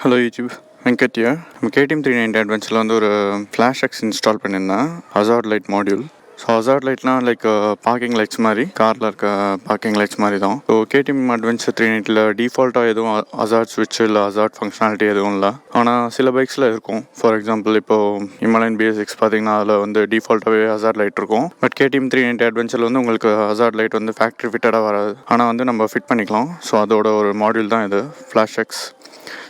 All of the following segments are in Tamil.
Hello YouTube, Venkat here. நம்ம KTM 390 Adventure வந்து ஒரு ஃப்ளாஷ் எக்ஸ் இன்ஸ்டால் பண்ணியிருந்தேன் hazard light module. So hazard லைட்னால் லைக் பார்க்கிங் லைட்ஸ் மாதிரி, காரில் இருக்க பார்க்கிங் லைட்ஸ் மாதிரி தான். ஸோ KTM Adventure 390 டிஃபால்ட்டாக எதுவும் ஹசார்ட் ஸ்விட்ச் இல்லை ஹசார்ட் ஃபங்க்ஷனாலிட்டி எதுவும் இல்லை. ஆனால் சில பைக்ஸில் இருக்கும். ஃபார் எக்ஸாம்பிள் இப்போது இமாலயன் BS6 பார்த்தீங்கன்னா அதில் வந்து டிஃபால்ட்டாகவே ஹசார்ட் லைட் இருக்கும். பட் KTM 390 Adventure வந்து உங்களுக்கு ஹசார்ட் லைட் வந்து ஃபேக்ட்ரி ஃபிட்டடாக வராது. ஆனால் வந்து நம்ம ஃபிட் பண்ணிக்கலாம். ஸோ அதோட ஒரு மாடியூல் தான் இது ஃப்ளாஷ் எக்ஸ்.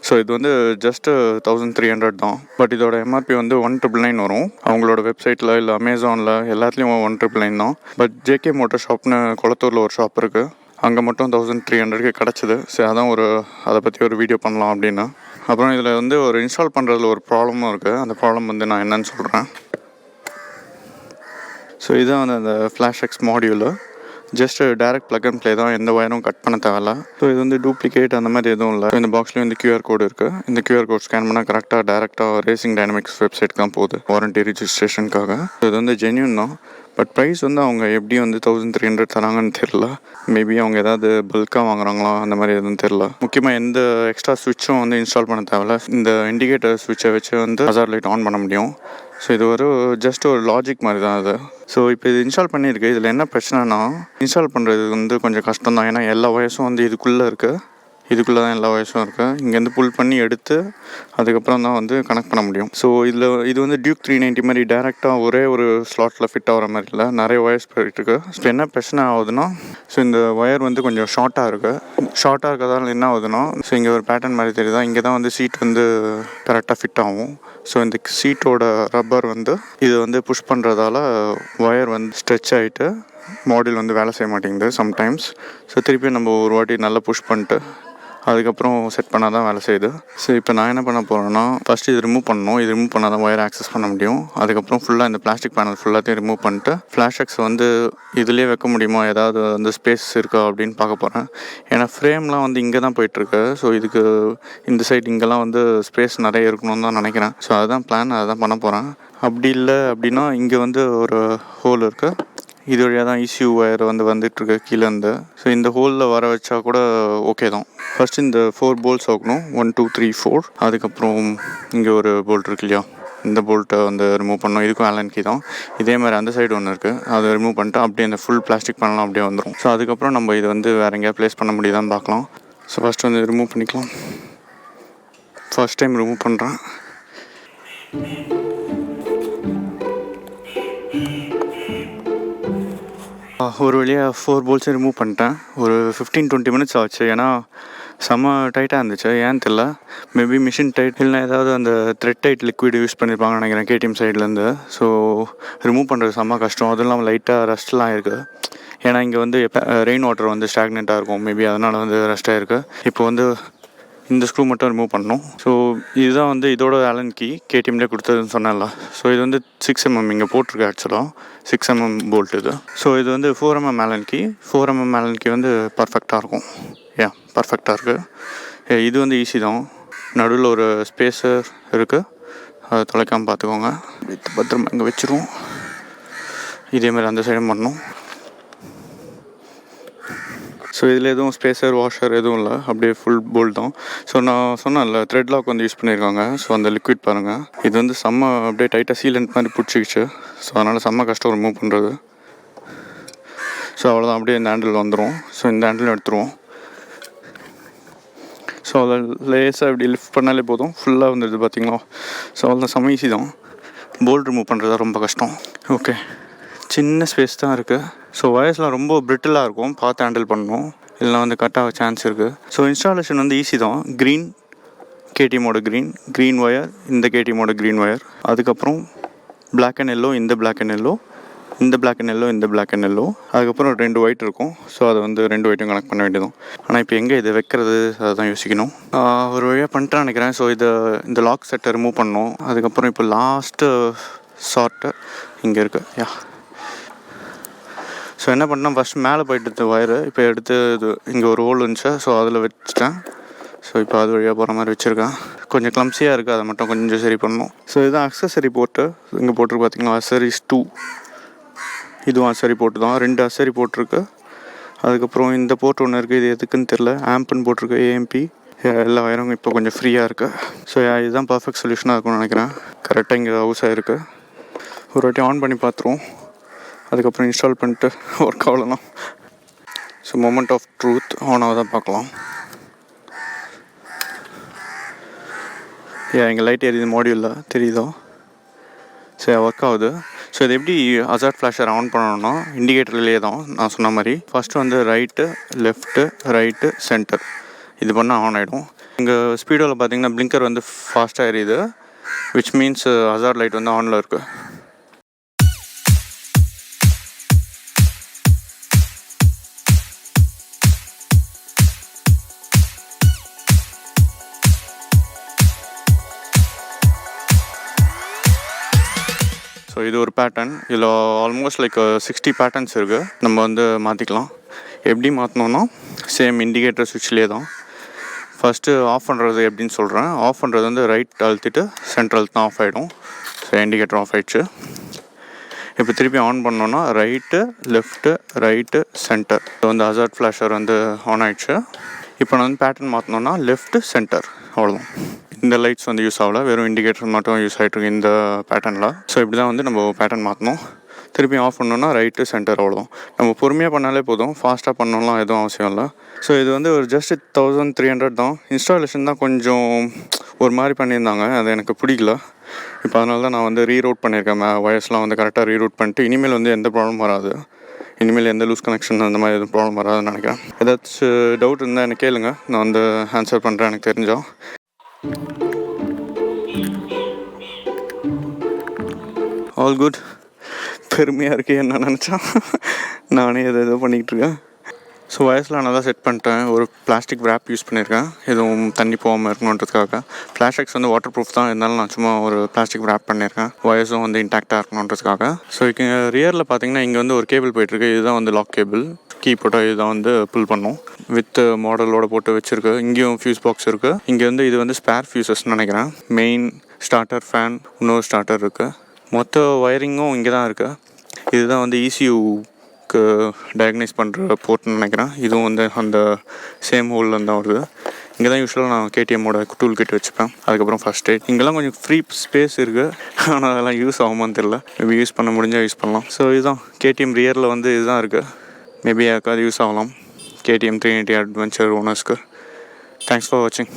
ஸோ இது வந்து ஜஸ்ட்டு 1300 தான். பட் இதோட MRP வந்து 1999 வரும். அவங்களோட வெப்சைட்டில் இல்லை அமேசானில் எல்லாத்துலேயும் 1999 தான். பட் JK MOTOSHOPனு குளத்தூரில் ஒரு ஷாப் இருக்குது, அங்கே மட்டும் 1300க்கு கிடச்சிது. சரி, அதான் அதை பற்றி ஒரு வீடியோ பண்ணலாம் அப்படின்னு. அப்புறம் இதில் வந்து ஒரு இன்ஸ்டால் பண்ணுறதுல ஒரு ப்ராப்ளமும் இருக்குது. அந்த ப்ராப்ளம் வந்து நான் என்னன்னு சொல்கிறேன். ஸோ இதுதான் வந்து அந்த flash X module. Just direct plug and play தான், எந்த வயரும் கட் பண்ண தேவையில்ல. ஸோ இது வந்து டூப்ளிகேட் அந்த மாதிரி எதுவும் இல்லை. இந்த பாக்ஸ்லேயும் இந்த QR கோடு இருக்குது. இந்த QR கோட் ஸ்கேன் பண்ணால் கரெக்டாக டேரெக்டாக ரேசிங் டைனமிக்ஸ் வெப்சைட் தான் போகுது வாரண்ட்டி ரிஜிஸ்ட்ரேஷனுக்காக. ஸோ இது வந்து ஜென்யூன் தான். பட் ப்ரைஸ் வந்து அவங்க எப்படி வந்து 1300 தராங்கன்னு தெரில. மேபி அவங்க ஏதாவது பல்காக வாங்குறாங்களா அந்த மாதிரி எதுவும் தெரில. முக்கியமாக எந்த எக்ஸ்ட்ரா ஸ்விட்சும் வந்து இன்ஸ்டால் பண்ண தேவையில்ல. இந்த இண்டிகேட்டர் ஸ்விட்சை வச்சு வந்து ஹசார்ட் லைட் ஆன் பண்ண முடியும். ஸோ இது ஜஸ்ட் ஒரு லாஜிக் மாதிரி தான் அது. ஸோ இப்போ இது இன்ஸ்டால் பண்ணியிருக்கு. இதில் என்ன பிரச்சனைனா, இன்ஸ்டால் பண்ணுறது வந்து கொஞ்சம் கஷ்டம் தான். ஏன்னா எல்லா வயசும் வந்து இதுக்குள்ளே தான் எல்லா வயசும் இருக்குது. இங்கேருந்து புல் பண்ணி எடுத்து அதுக்கப்புறம் தான் வந்து கனெக்ட் பண்ண முடியும். ஸோ இது வந்து டியூக் 390 மாதிரி டேரெக்டாக ஒரே ஒரு ஸ்லாட்டில் ஃபிட் ஆகிற மாதிரி இல்லை, நிறைய ஒயர்ஸ் போயிட்டுருக்கு. ஸோ என்ன பிரச்சனை ஆகுதுன்னா, ஸோ இந்த ஒயர் வந்து கொஞ்சம் ஷார்ட்டாக இருக்கிறதால என்ன ஆகுதுன்னா, ஸோ இங்கே ஒரு பேட்டர்ன் மாதிரி தெரியுதா, இங்கே தான் வந்து சீட் வந்து கரெக்டாக ஃபிட் ஆகும். ஸோ இந்த சீட்டோட ரப்பர் வந்து இது வந்து புஷ் பண்ணுறதால ஒயர் வந்து ஸ்ட்ரெச் ஆகிட்டு மாடியூல் வந்து வேலை செய்ய மாட்டேங்குது சம்டைம்ஸ். ஸோ திருப்பி நம்ம ஒரு வாட்டி நல்லா புஷ் பண்ணிட்டு அதுக்கப்புறம் செட் பண்ணால் தான் வேலை செய்யுது. ஸோ இப்போ நான் என்ன பண்ண போகிறேன்னா, ஃபஸ்ட்டு இது ரிமூவ் பண்ணணும். இது ரிமூவ் பண்ணால் தான் ஒயர் ஆக்சஸ் பண்ண முடியும். அதுக்கப்புறம் ஃபுல்லாக இந்த பிளாஸ்டிக் பேனல் ஃபுல்லாத்தையும் ரிமூவ் பண்ணிட்டு ஃப்ளாஷ் எக்ஸ் வந்து இதிலே வைக்க முடியுமா, ஏதாவது வந்து ஸ்பேஸ் இருக்கா அப்படின்னு பார்க்க போகிறேன். ஏன்னா ஃப்ரேம்லாம் வந்து இங்கே தான் போயிட்டுருக்கு. ஸோ இதுக்கு இந்த சைடு இங்கெல்லாம் வந்து ஸ்பேஸ் நிறைய இருக்கணும்னு தான் நினைக்கிறேன். ஸோ அதுதான் பிளான், அதுதான் பண்ண போகிறேன். அப்படி இல்லை அப்படின்னா இங்கே வந்து ஒரு ஹோல் இருக்குது. இது வழியாக தான் ECU ஒயர் வந்து வந்துட்டுருக்கு கீழேருந்து. ஸோ இந்த ஹோலில் வர வச்சா கூட ஓகே தான். ஃபஸ்ட்டு இந்த 4 போல்ட்ஸ் ஆகணும், 1 2 3 4. அதுக்கப்புறம் இங்கே ஒரு போல்ட் இருக்கு இல்லையா, இந்த போல்ட்டை வந்து ரிமூவ் பண்ணணும். இதுக்கும் ஆலன் கீ தான். இதே மாதிரி அந்த சைடு ஒன்று இருக்குது, அதை ரிமூவ் பண்ணிட்டு அப்படியே அந்த ஃபுல் பிளாஸ்டிக் பண்ணலாம், அப்படியே வந்துடும். ஸோ அதுக்கப்புறம் நம்ம இது வந்து வேறு எங்கேயா ப்ளேஸ் பண்ண முடியுதான்னு பார்க்கலாம். ஸோ ஃபஸ்ட்டு வந்து ரிமூவ் பண்ணிக்கலாம். ஃபஸ்ட் டைம் ரிமூவ் பண்ணுறேன். ஒரு வழியாக 4 போல்ட்ஸும் ரிமூவ் பண்ணிட்டேன். ஒரு 15-20 மினிட்ஸ் ஆச்சு. ஏன்னா செம்ம டைட்டாக இருந்துச்சு. ஏன்னு தெரில, மேபி மிஷின் டைட் இல்லைனா ஏதாவது அந்த த்ரெட் டைட் லிக்விட் யூஸ் பண்ணியிருப்பாங்கன்னு நினைக்கிறேன் KTM சைட்லேருந்து. ஸோ ரிமூவ் பண்ணுறது செம்ம கஷ்டம். அதுவும் இல்லாமல் லைட்டாக ரஸ்ட்லாம் இருக்குது. ஏன்னா இங்கே வந்து ரெயின் வாட்டர் வந்து ஸ்டாக்னெண்ட்டாக இருக்கும், மேபி அதனால் வந்து ரஸ்ட் ஆகிருக்கு. இப்போ வந்து இந்த ஸ்க்ரூ மட்டும் ரிமூவ் பண்ணணும். ஸோ இதுதான் வந்து இதோட ஆலன் கீ KTMலேயே கொடுத்ததுன்னு சொன்னேன்ல. ஸோ இது வந்து 6 mm இங்கே போட்டிருக்கு. ஆக்சுவலாக 6 mm போல்ட் இது. ஸோ இது வந்து 4 mm Allen key. 4 mm Allen key வந்து பர்ஃபெக்டாக இருக்கும். பர்ஃபெக்டாக இருக்குது. இது வந்து ஈஸி தான். நடுவில் ஒரு ஸ்பேஸர் இருக்குது, அதை தொலைக்காமல் பார்த்துக்கோங்க. பத்திரமா இங்கே வச்சுருவோம். இதேமாதிரி அந்த சைடும் பண்ணணும். ஸோ இதில் எதுவும் ஸ்பேஸர் வாஷர் எதுவும் இல்லை, அப்படியே ஃபுல் போல்ட் தான். ஸோ நான் சொன்னேன்ல, த்ரெட் லாக் வந்து யூஸ் பண்ணியிருக்காங்க. ஸோ அந்த லிக்விட் பாருங்கள், இது வந்து செம்ம அப்படியே டைட்டாக சீலண்ட் மாதிரி பிடிச்சிக்கிச்சு. ஸோ அதனால் செம்ம கஷ்டம் ரிமூவ் பண்ணுறது. ஸோ அவ்வளோதான், அப்படியே இந்த ஹேண்டில் வந்துடும். ஸோ இந்த ஹேண்டிலும் எடுத்துருவோம். ஸோ அதில் லேஸாக இப்படி லிஃப்ட் பண்ணாலே போதும், ஃபுல்லாக வந்துடுது பார்த்தீங்களா. ஸோ அவ்வளோதான், செம்ம ஈஸி தான். போல்ட் ரிமூவ் பண்ணுறது தான் ரொம்ப கஷ்டம். ஓகே, சின்ன ஸ்பேஸ் தான் இருக்குது. ஸோ வயர்ஸ்லாம் ரொம்ப பிரிட்டிலாக இருக்கும், பார்த்து ஹேண்டில் பண்ணணும், இல்லைனா வந்து கட் ஆக சான்ஸ் இருக்குது. ஸோ இன்ஸ்டாலேஷன் வந்து ஈஸி தான். KTMோட க்ரீன் ஒயர், இந்த KTMோட க்ரீன் ஒயர், அதுக்கப்புறம் பிளாக் அண்ட் எல்லோ, இந்த பிளாக் அண்ட் எல்லோ, இந்த பிளாக் அண்ட் எல்லோ, இந்த பிளாக் அண்ட் எல்லோ, அதுக்கப்புறம் 2 ஒயிட் இருக்கும். ஸோ அதை வந்து 2 ஒயிட்டும் கனெக்ட் பண்ண வேண்டியதும். ஆனால் இப்போ எங்கே இதை வைக்கிறது, அதை தான் யோசிக்கணும். ஒரு வழியாக பண்ணிட்டேன்னு நினைக்கிறேன். ஸோ இந்த லாக் செட்டை ரிமூவ் பண்ணணும். அதுக்கப்புறம் இப்போ லாஸ்ட்டு ஷார்ட்டு இங்கே இருக்குது. ஸோ என்ன பண்ணால், ஃபஸ்ட்டு மேலே போய்ட்டு ஒயரு இப்போ எடுத்து இது இங்கே ஒரு ஹோல் இருந்துச்சு. ஸோ அதில் வச்சுட்டேன். ஸோ இப்போ அது வழியாக போகிற மாதிரி வச்சுருக்கேன். கொஞ்சம் கிளம்ஸியாக இருக்குது, அதை மட்டும் கொஞ்சம் சரி பண்ணணும். ஸோ இதுதான் அக்சசரி போட்டு இங்கே போட்டிருக்கு பார்த்தீங்களா, அக்சரிஸ் 2. இதுவும் அக்சரி போட்டு தான், 2 அக்சரி போட்டிருக்கு. அதுக்கப்புறம் இந்த போர்ட் ஒன்று இருக்குது, இது எதுக்குன்னு தெரில, ஆம்புன்னு போட்டிருக்கு, AMP. எல்லா வயரும் இப்போ கொஞ்சம் ஃப்ரீயாக இருக்குது. ஸோ இதுதான் பர்ஃபெக்ட் சொல்யூஷனாக இருக்கும்னு நினைக்கிறேன். கரெக்டாக இங்கே ஹவுஸ் ஆகிருக்கு. ஒரு வாட்டி ஆன் பண்ணி பார்த்துருவோம், அதுக்கப்புறம் இன்ஸ்டால் பண்ணிட்டு ஒர்க் ஆகலாம். So moment of truth on ஆகுதான் பார்க்கலாம். எங்கள் லைட் எரியுது மாடியூலில் தெரியுதோ? சரி, ஒர்க் ஆகுது. ஸோ இது எப்படி ஹசார்ட் ஃப்ளாஷர் ஆன் பண்ணணும்னா இண்டிகேட்டர்லேயே தான் நான் சொன்ன மாதிரி ஃபஸ்ட்டு வந்து ரைட்டு, லெஃப்ட்டு, ரைட்டு, சென்டர் இது பண்ணால் ஆன் ஆகிடும். இங்கே ஸ்பீடோவில் பார்த்தீங்கன்னா பிளிங்கர் வந்து ஃபாஸ்ட்டாக எரியுது, விச் மீன்ஸ் ஹசார்ட் லைட் வந்து ஆனில் இருக்குது. ஸோ இது ஒரு பேட்டர்ன். இதில் ஆல்மோஸ்ட் லைக் 60 பேட்டர்ன்ஸ் இருக்குது. நம்ம வந்து மாற்றிக்கலாம். எப்படி மாற்றணுன்னா சேம் இண்டிகேட்டர் சுவிட்ச்லேயே தான். ஃபஸ்ட்டு ஆஃப் பண்ணுறது எப்படின்னு சொல்கிறேன். ஆஃப் பண்ணுறது வந்து ரைட் அழுத்திட்டு சென்டர் அழுத்தினா ஆஃப் ஆகிடும். ஸோ இண்டிகேட்டர் ஆஃப் ஆகிடுச்சு. இப்போ திருப்பி ஆன் பண்ணோன்னா right, left, right, centre. So வந்து ஹசார்ட் ஃப்ளாஷர் வந்து ஆன் ஆகிடுச்சு. இப்போ நான் வந்து பேட்டர்ன் மாற்றணுன்னா லெஃப்ட்டு, சென்டர், அவ்வளோதான். இந்த லைட்ஸ் வந்து யூஸ் ஆகல, வெறும் இண்டிகேட்டர் மட்டும் யூஸ் ஆகிட்ருக்கு இந்த பேட்டர்னில். ஸோ இப்படி தான் வந்து நம்ம பேட்டர்ன் மாற்றணும். திருப்பி ஆஃப் பண்ணோன்னா ரைட்டு, சென்டர், அவ்வளோதான். நம்ம பொறுமையாக பண்ணாலே போதும், ஃபாஸ்ட்டாக பண்ணணும்லாம் எதுவும் அவசியம் இல்லை. ஸோ இது வந்து ஒரு ஜஸ்ட் 1300 தான். இன்ஸ்டாலேஷன் தான் கொஞ்சம் ஒரு மாதிரி பண்ணியிருந்தாங்க, அது எனக்கு பிடிக்கல. இப்போ அதனால தான் நான் வந்து ரீரூட் பண்ணியிருக்கேன். வயர்ஸ்லாம் வந்து கரெக்டாக ரீரூட் பண்ணிட்டு இனிமேல் வந்து எந்த ப்ராப்ளம் வராது. இனிமேல் எந்த லூஸ் கனெக்ஷன் அந்த மாதிரி எதுவும் ப்ராப்ளம் வராதுன்னு நினைக்கிறேன். ஏதாச்சும் டவுட் இருந்தால் எனக்கு கேளுங்க, நான் வந்து ஆன்சர் பண்ணுறேன் எனக்கு தெரிஞ்சோம். All good. பெருமையாக இருக்கே என்ன நினச்சா நானே எதோ பண்ணிக்கிட்டு இருக்கேன். ஸோ வயசில் நான் தான் செட் பண்ணிட்டேன். ஒரு பிளாஸ்டிக் ரேப் யூஸ் பண்ணியிருக்கேன், எதுவும் தண்ணி போகாமல் இருக்கணுன்றதுக்காக. ஃப்ளாஷ் வந்து வாட்டர் ப்ரூஃப் தான், இருந்தாலும் நான் சும்மா ஒரு பிளாஸ்டிக் ரேப் பண்ணியிருக்கேன், வயசும் வந்து இன்டாக்டாக இருக்கணுன்றதுக்காக. ஸோ இங்கே ரியரில் பார்த்தீங்கன்னா இங்கே வந்து ஒரு கேபிள் போயிட்டுருக்கு. இதுதான் வந்து லாக் கேபிள். கீ போட்டால் இதுதான் வந்து புல் பண்ணும். வித் மாடலோட போட்டு வச்சுருக்கு. இங்கேயும் ஃபியூஸ் பாக்ஸ் இருக்குது. இங்கே வந்து இது வந்து ஸ்பேர் ஃபியூசஸ்ன்னு நினைக்கிறேன். மெயின், ஸ்டார்டர், ஃபேன், இன்னொரு ஸ்டார்டர் இருக்குது. மொத்த ஒயரிங்கும் இங்கே தான் இருக்குது. இதுதான் வந்து ECUக்கு டயக்னைஸ் பண்ணுற போர்ட்னு நினைக்கிறேன். இதுவும் வந்து அந்த சேம் ஹோலில் தான் வருது. இங்கே தான் யூஸ்வலாக நான் KTMோட டூல் கிட் வச்சுப்பேன். அதுக்கப்புறம் ஃபஸ்ட் எய்ட். இங்கெல்லாம் கொஞ்சம் ஃப்ரீ ஸ்பேஸ் இருக்குது, ஆனால் அதெல்லாம் யூஸ் ஆகுமான்னு தெரில. மேபி யூஸ் பண்ண முடிஞ்சால் யூஸ் பண்ணலாம். ஸோ இதுதான் KTM ரியரில் வந்து இதுதான் இருக்குது. மேபி யாருக்காவது யூஸ் ஆகலாம் KTM 380 Adventure ஓனர்ஸ்க்கு. தேங்க்ஸ் ஃபார் வாட்சிங்.